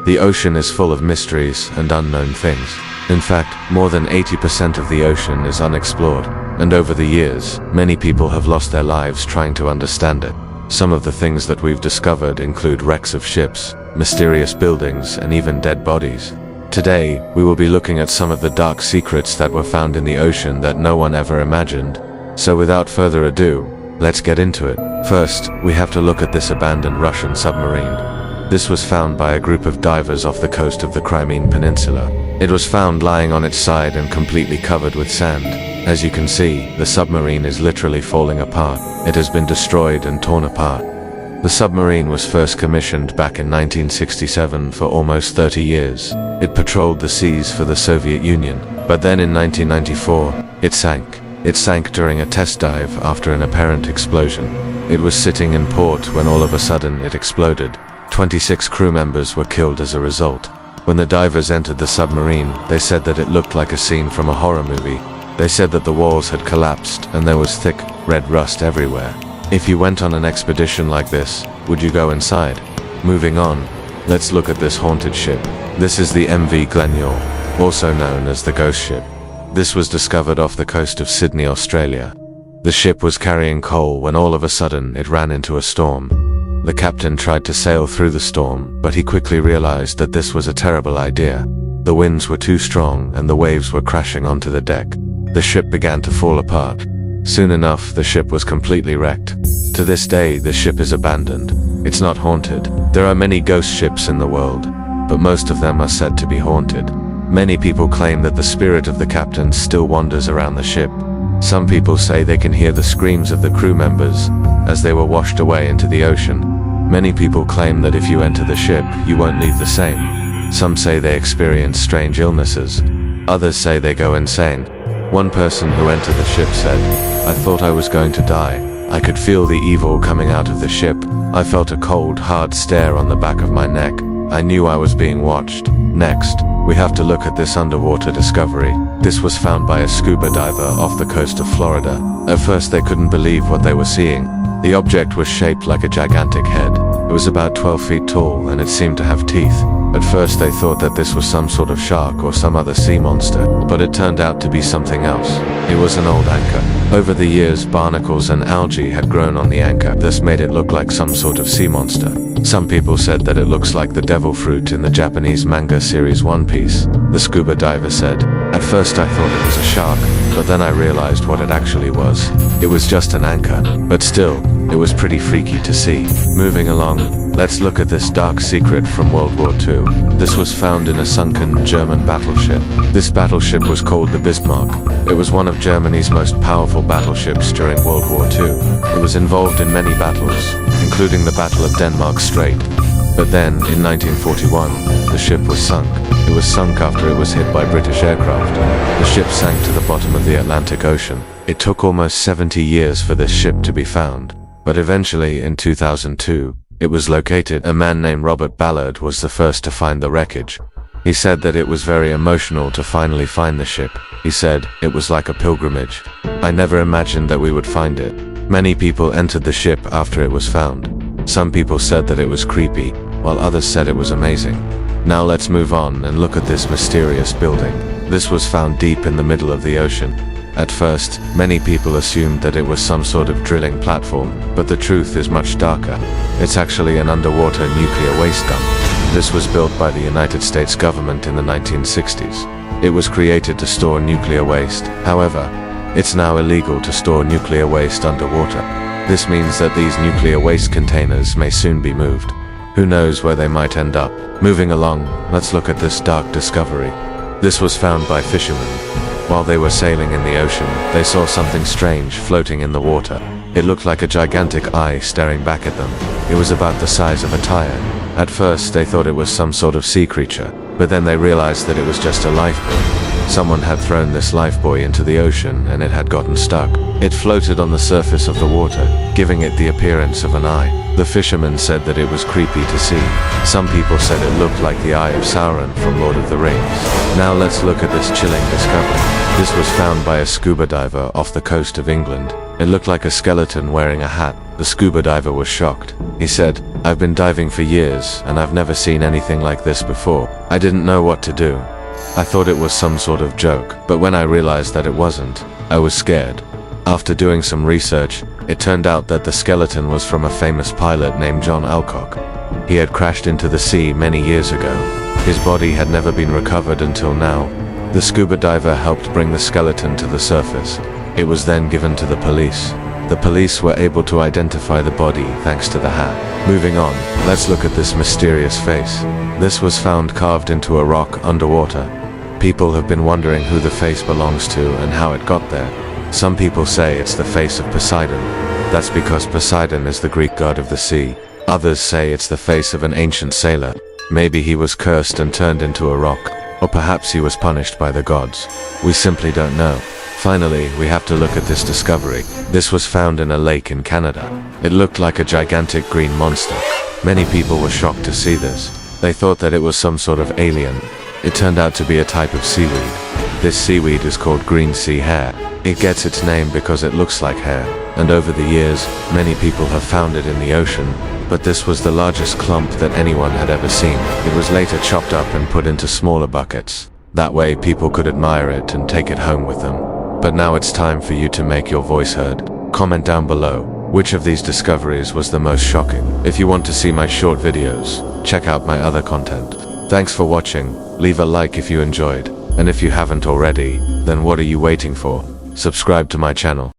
The ocean is full of mysteries and unknown things. In fact, more than 80% of the ocean is unexplored, and over the years, many people have lost their lives trying to understand it. Some of the things that we've discovered include wrecks of ships, mysterious buildings, and even dead bodies. Today, we will be looking at some of the dark secrets that were found in the ocean that no one ever imagined. So without further ado, let's get into it. First, we have to look at this abandoned Russian submarine. This was found by a group of divers off the coast of the Crimean Peninsula. It was found lying on its side and completely covered with sand. As you can see, the submarine is literally falling apart. It has been destroyed and torn apart. The submarine was first commissioned back in 1967 for almost 30 years. It patrolled the seas for the Soviet Union, but then in 1994, it sank. It sank during a test dive after an apparent explosion. It was sitting in port when all of a sudden it exploded. 26 crew members were killed as a result. When the divers entered the submarine, they said that it looked like a scene from a horror movie. They said that the walls had collapsed and there was thick, red rust everywhere. If you went on an expedition like this, would you go inside? Moving on, let's look at this haunted ship. This is the MV Glenure, also known as the Ghost Ship. This was discovered off the coast of Sydney, Australia. The ship was carrying coal when all of a sudden it ran into a storm. The captain tried to sail through the storm, but he quickly realized that this was a terrible idea. The winds were too strong and the waves were crashing onto the deck. The ship began to fall apart. Soon enough, the ship was completely wrecked. To this day, the ship is abandoned. It's not haunted. There are many ghost ships in the world, but most of them are said to be haunted. Many people claim that the spirit of the captain still wanders around the ship. Some people say they can hear the screams of the crew members as they were washed away into the ocean. Many people claim that if you enter the ship, you won't leave the same. Some say they experience strange illnesses. Others say they go insane. One person who entered the ship said, "I thought I was going to die. I could feel the evil coming out of the ship. I felt a cold, hard stare on the back of my neck. I knew I was being watched." Next, we have to look at this underwater discovery. This was found by a scuba diver off the coast of Florida. At first they couldn't believe what they were seeing. The object was shaped like a gigantic head. It was about 12 feet tall and it seemed to have teeth. At first they thought that this was some sort of shark or some other sea monster, but it turned out to be something else. It was an old anchor. Over the years, barnacles and algae had grown on the anchor. This made it look like some sort of sea monster. Some people said that it looks like the devil fruit in the Japanese manga series One Piece. The scuba diver said, "At first I thought it was a shark, but then I realized what it actually was. It was just an anchor, but still, it was pretty freaky to see." Moving along, let's look at this dark secret from World War II. This was found in a sunken German battleship. This battleship was called the Bismarck. It was one of Germany's most powerful battleships during World War II. It was involved in many battles, including the Battle of Denmark Strait. But then, in 1941, the ship was sunk. It was sunk after it was hit by British aircraft. The ship sank to the bottom of the Atlantic Ocean. It took almost 70 years for this ship to be found. But eventually, in 2002, it was located. A man named Robert Ballard was the first to find the wreckage. He said that it was very emotional to finally find the ship. He said, "It was like a pilgrimage. I never imagined that we would find it." Many people entered the ship after it was found. Some people said that it was creepy, while others said it was amazing. Now let's move on and look at this mysterious building. This was found deep in the middle of the ocean. At first, many people assumed that it was some sort of drilling platform, but the truth is much darker. It's actually an underwater nuclear waste dump. This was built by the United States government in the 1960s. It was created to store nuclear waste. However, it's now illegal to store nuclear waste underwater. This means that these nuclear waste containers may soon be moved. Who knows where they might end up? Moving along, let's look at this dark discovery. This was found by fishermen. While they were sailing in the ocean, they saw something strange floating in the water. It looked like a gigantic eye staring back at them. It was about the size of a tire. At first, they thought it was some sort of sea creature, but then they realized that it was just a lifebuoy. Someone had thrown this lifebuoy into the ocean and it had gotten stuck. It floated on the surface of the water, giving it the appearance of an eye. The fishermen said that it was creepy to see. Some people said it looked like the Eye of Sauron from Lord of the Rings. Now let's look at this chilling discovery. This was found by a scuba diver off the coast of England. It looked like a skeleton wearing a hat. The scuba diver was shocked. He said, I've been diving for years, and I've never seen anything like this before. I didn't know what to do. I thought it was some sort of joke, but when I realized that it wasn't, I was scared. After doing some research, it turned out that the skeleton was from a famous pilot named John Alcock. He had crashed into the sea many years ago. His body had never been recovered until now. The scuba diver helped bring the skeleton to the surface. It was then given to the police. The police were able to identify the body thanks to the hat. Moving on, let's look at this mysterious face. This was found carved into a rock underwater. People have been wondering who the face belongs to and how it got there. Some people say it's the face of Poseidon. That's because Poseidon is the Greek god of the sea. Others say it's the face of an ancient sailor. Maybe he was cursed and turned into a rock. Or perhaps he was punished by the gods. We simply don't know. Finally, we have to look at this discovery. This was found in a lake in Canada. It looked like a gigantic green monster. Many people were shocked to see this. They thought that it was some sort of alien. It turned out to be a type of seaweed. This seaweed is called green sea hare. It gets its name because it looks like hair, and over the years, many people have found it in the ocean, but this was the largest clump that anyone had ever seen. It was later chopped up and put into smaller buckets. That way people could admire it and take it home with them. But now it's time for you to make your voice heard. Comment down below, which of these discoveries was the most shocking? If you want to see my short videos, check out my other content. Thanks for watching, leave a like if you enjoyed, and if you haven't already, then what are you waiting for? Subscribe to my channel.